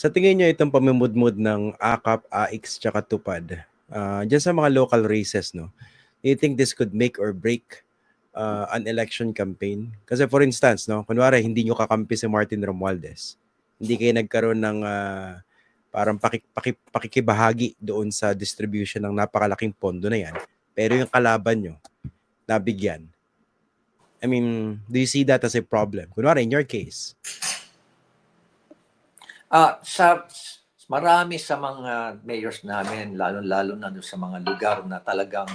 Sa tingin niyo itong pamimudmud ng AKAP, AIX, tsaka TUPAD, dyan sa mga local races, no? Do you think this could make or break an election campaign? Kasi for instance, no, kunwari hindi nyo kakampi si Martin Romualdez, hindi kayo nagkaroon ng parang pakikibahagi doon sa distribution ng napakalaking pondo na yan, pero yung kalaban nyo, nabigyan. I mean, do you see that as a problem? Kunwari, in your case. Sa marami sa mga mayors namin, lalo-lalo na sa mga lugar na talagang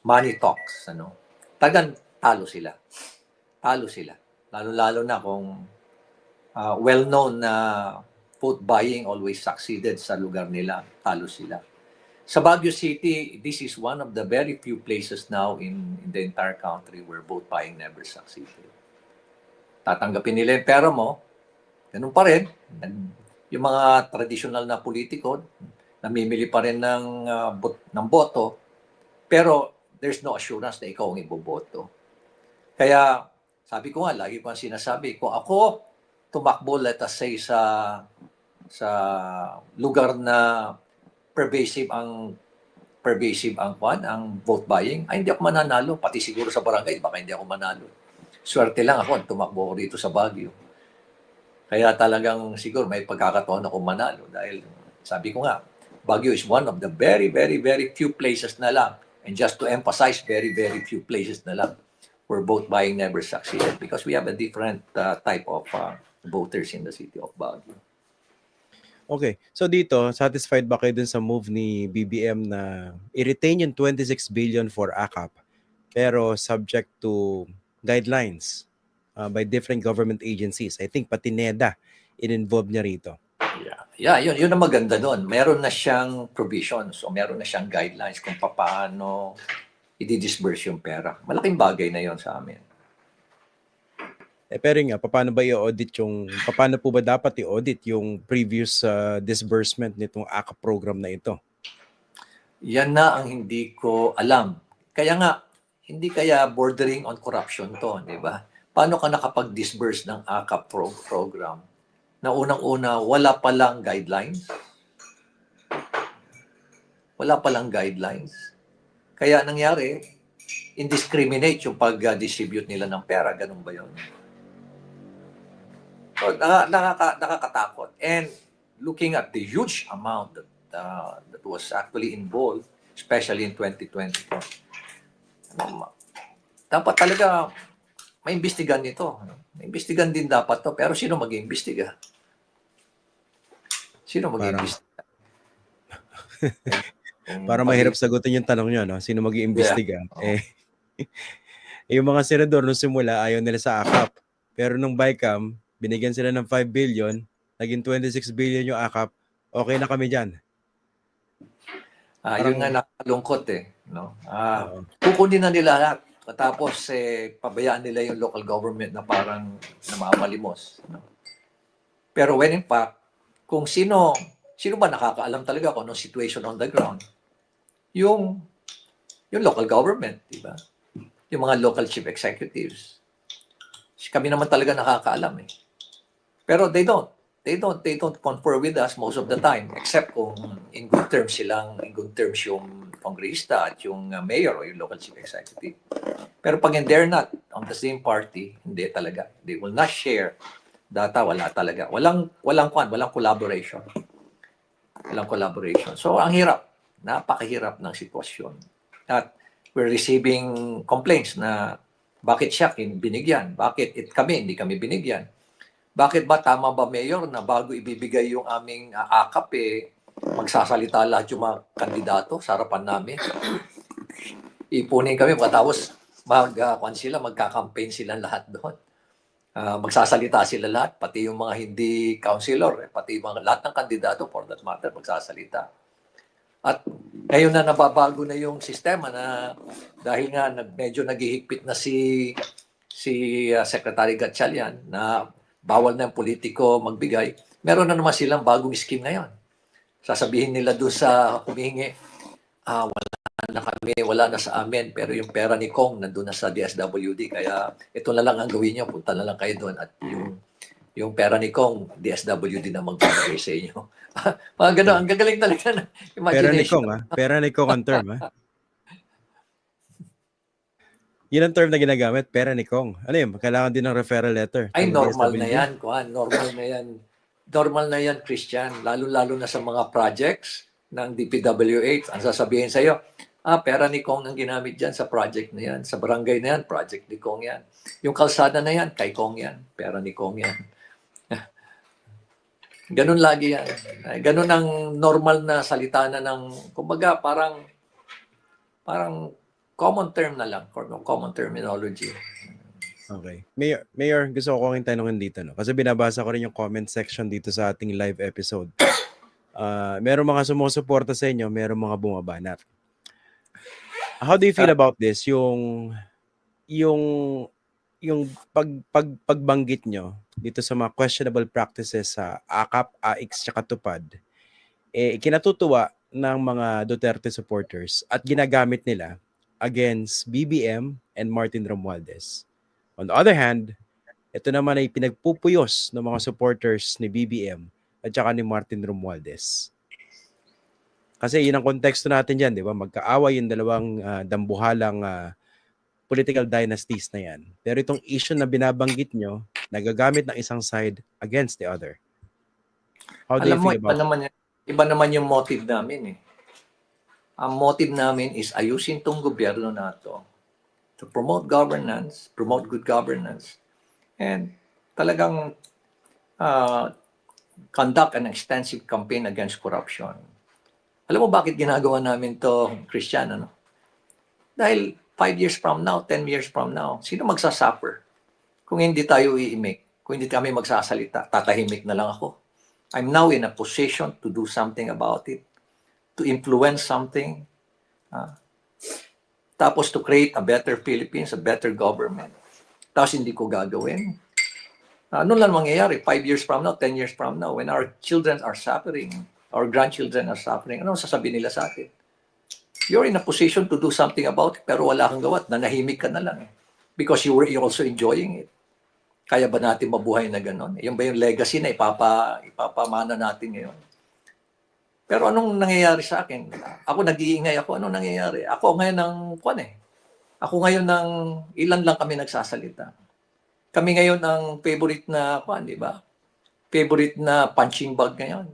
money talks, tagang talo sila. Talo sila. Lalo-lalo na kung well-known na vote buying always succeeded sa lugar nila, talo sila. Sa Baguio City, this is one of the very few places now in the entire country where vote buying never succeeded. Tatanggapin nila yung pera mo, ganun pa rin. Yung mga traditional na politiko, namimili pa rin ng boto, pero there's no assurance na ikaw ang iboboto. Kaya, sabi ko nga, lagi ko ang sinasabi, kung ako tumakbo, let us say, sa lugar na pervasive ang vote buying, ay hindi ako mananalo. Pati siguro sa barangay, baka hindi ako manalo. Swerte lang ako, tumakbo ko dito sa Baguio. Kaya talagang siguro may pagkakataon ako manalo dahil sabi ko nga, Baguio is one of the very, very, very few places na lang. And just to emphasize, very, very few places na lang where vote buying never succeeded because we have a different type of voters in the city of Baguio. Okay. So dito, satisfied ba kayo dun sa move ni BBM na i-retain yung 26 billion for AKAP pero subject to guidelines by different government agencies? I think pati NEDA in-involve niya rito. Yeah, yun ang maganda doon. Meron na siyang provisions o meron na siyang guidelines kung paano i-disburse yung pera. Malaking bagay na yon sa amin. Pero nga, paano po ba dapat i-audit yung previous disbursement nitong AKAP program na ito? Yan na ang hindi ko alam. Kaya nga, hindi kaya bordering on corruption to, di ba? Paano ka nakapag-disburse ng AKAP program na unang-una wala palang guidelines? Wala palang guidelines. Kaya nangyari, indiscriminate yung pag-distribute nila ng pera. Ganun ba yun? So, nakakatakot. And looking at the huge amount that was actually involved, especially in 2024, dapat talaga may imbestigan nito. May imbestigan din dapat to. Pero sino mag-iimbestiga? Sino mag-iimbestiga? Para mahirap sagutin yung tanong nyo, no? Sino mag-iimbestiga? Yeah. Yung mga senador nung simula ayaw nila sa AKAP. Pero nung BICAM, binigyan sila ng 5 billion, naging 26 billion yung AKAP, okay na kami dyan. Yun nga nakalungkot no? Kukunin na nila lahat. Tapos pabayaan nila yung local government na parang namamalimos. No? Pero when in fact, kung sino ba nakakaalam talaga kung anong situation on the ground? Yung local government, di ba? Yung mga local chief executives. Kami naman talaga nakakaalam Pero they don't confer with us most of the time except kung in good terms yung congressista at yung mayor o yung local chief executive. Pero pag they're not on the same party, hindi talaga. They will not share data, wala talaga. Walang collaboration. Walang collaboration. So ang hirap, napakahirap ng sitwasyon. At we're receiving complaints na bakit siya binigyan? Bakit kami hindi kami binigyan? Bakit ba tama ba, Mayor, na bago ibibigay yung aming AKAP, magsasalita lahat yung mga kandidato sa harapan namin? Ipunin kami, tapos magka-campaign sila lahat doon. Magsasalita sila lahat, pati yung mga hindi councilor, pati yung lahat ng kandidato, for that matter, magsasalita. At ngayon na nababago na yung sistema na dahil nga medyo naghihigpit na si Secretary Gatchalian na bawal na yung politiko magbigay, meron na naman silang bagong scheme ngayon. Sasabihin nila doon sa humihingi, wala na sa amin, pero yung pera ni Kong nandun na sa DSWD, kaya ito na lang ang gawin niyo, punta na lang kayo doon at yung pera ni Kong, DSWD na magbibigay sa inyo. Mga gano'n, ang gagaling talaga na Pera ni imagination. Kong, Pera ni Kong ang term, Yun ang term na ginagamit, pera ni Kong. Ano yun? Kailangan din ng referral letter Ay, to normal na DSWD? yan, Kuan. Normal na yan. Normal na yan, Christian. Lalo-lalo na sa mga projects ng DPWH. Ang sasabihin sa'yo, pera ni Kong ang ginamit dyan sa project na yan. Sa barangay na yan, project ni Kong yan. Yung kalsada na yan, kay Kong yan. Pera ni Kong yan. Ganun lagi yan. Ganun ang normal na salita na ng, kumbaga, parang common term na lang, or common terminology. Okay. Mayor, gusto ko kong tanongin dito, no? Kasi binabasa ko rin yung comment section dito sa ating live episode. Meron mga sumusuporta sa inyo, meron mga bumabanat. How do you feel about this? Yung pagbanggit nyo dito sa mga questionable practices sa AKAP, AIX, tsaka TUPAD, kinatutuwa ng mga Duterte supporters at ginagamit nila against BBM and Martin Romualdez. On the other hand, ito naman ay pinagpupuyos ng mga supporters ni BBM at saka ni Martin Romualdez. Kasi yun ang konteksto natin dyan, di ba? Magkaaway yung dalawang dambuhalang political dynasties na yan. Pero itong issue na binabanggit nyo, nagagamit ng isang side against the other. How do you Alam mo, feel about it? iba naman yung motive namin eh. Ang motive namin is ayusin tong gobyerno na to promote governance, promote good governance, and talagang conduct an extensive campaign against corruption. Alam mo bakit ginagawa namin to, Christian? Ano? Dahil 5 years from now, 10 years from now, sino magsasuffer? Kung hindi tayo iimik, kung hindi kami magsasalita, tatahimik na lang ako. I'm now in a position to do something about it, to influence something, tapos to create a better Philippines, a better government. Tapos hindi ko gagawin. Ano lang mangyayari 5 years from now, 10 years from now, when our children are suffering, our grandchildren are suffering, ano sasabihin nila sa atin? You're in a position to do something about it, pero wala kang gawat, nanahimik ka na lang eh. Because you're also enjoying it. Kaya ba natin mabuhay na gano'n? Yung ba yung legacy na ipapamana natin ngayon? Pero anong nangyayari sa akin? Ako nag-iingay ako, anong nangyayari? Ako ngayon Ako ngayon ng ilan lang kami nagsasalita. Kami ngayon ang favorite na di ba? Favorite na punching bag ngayon.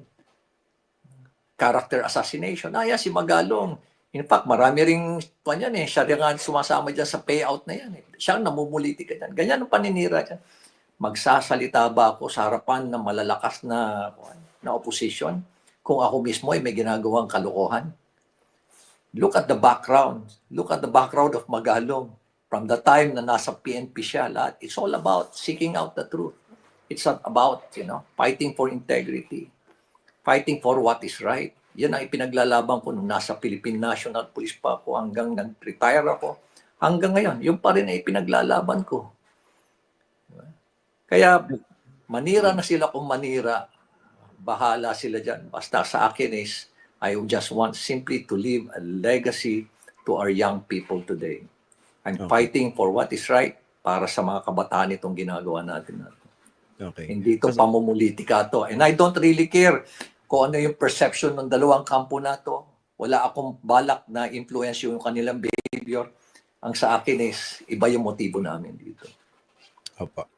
Character assassination. Si Magalong. In fact, marami ring yan eh. Siya rin nga sumasama dyan sa payout na yan eh. Siya ang namumuliti ka dyan. Ganyan ang paninira dyan. Magsasalita ba ako sa harapan ng malalakas na opposition kung ako mismo ay may ginagawang kalokohan? Look at the background. Look at the background of Magalong. From the time na nasa PNP siya, lahat, it's all about seeking out the truth. It's about, fighting for integrity. Fighting for what is right. Yan ang ipinaglalaban ko nung nasa Philippine National Police pa ako hanggang nag-retire ako. Hanggang ngayon, yung pa rin ay ipinaglalaban ko. Kaya manira na sila kung manira. Bahala sila dyan. Basta sa akin is, I just want simply to leave a legacy to our young people today. I'm fighting for what is right para sa mga kabataan itong ginagawa natin. Okay. Hindi ito pamumulitika to. And I don't really care kung ano yung perception ng dalawang kampo na to. Wala akong balak na influence yung kanilang behavior. Ang sa akin is, iba yung motibo namin dito. Opo.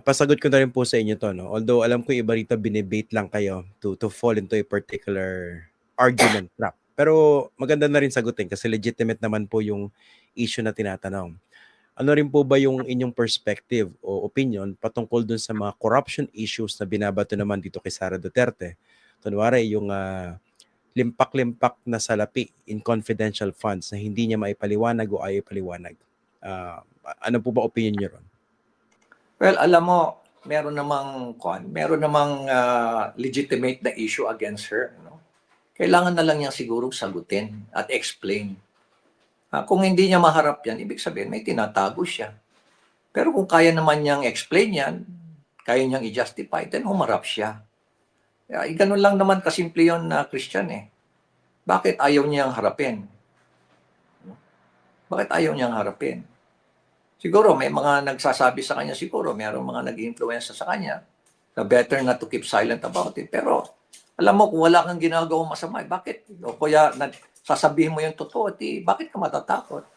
Pasagot ko na rin po sa inyo to, no? Although alam ko iba rito binibait lang kayo to fall into a particular argument trap. Pero maganda na rin sagutin kasi legitimate naman po yung issue na tinatanong. Ano rin po ba yung inyong perspective o opinion patungkol dun sa mga corruption issues na binabato naman dito kay Sara Duterte? Kunwari yung limpak-limpak na salapi in confidential funds na hindi niya maipaliwanag o ayaw ipaliwanag. Ano po ba opinion niyo ron? Well, alam mo, meron namang legitimate na issue against her. No? Kailangan na lang niya siguro sagutin at explain. Kung hindi niya maharap yan, ibig sabihin may tinatago siya. Pero kung kaya naman niyang explain yan, kaya niyang i-justify, then humarap siya. Ganun lang naman kasimple yun na Christian eh. Bakit ayaw niyang harapin? Bakit ayaw niyang harapin? Siguro may mga nagsasabi sa kanya, siguro mayroong mga nag-influence sa kanya na better na to keep silent about it. Pero alam mo, kung wala kang ginagawang masama, bakit? O kaya sasabihin mo yung totoo, bakit ka matatakot?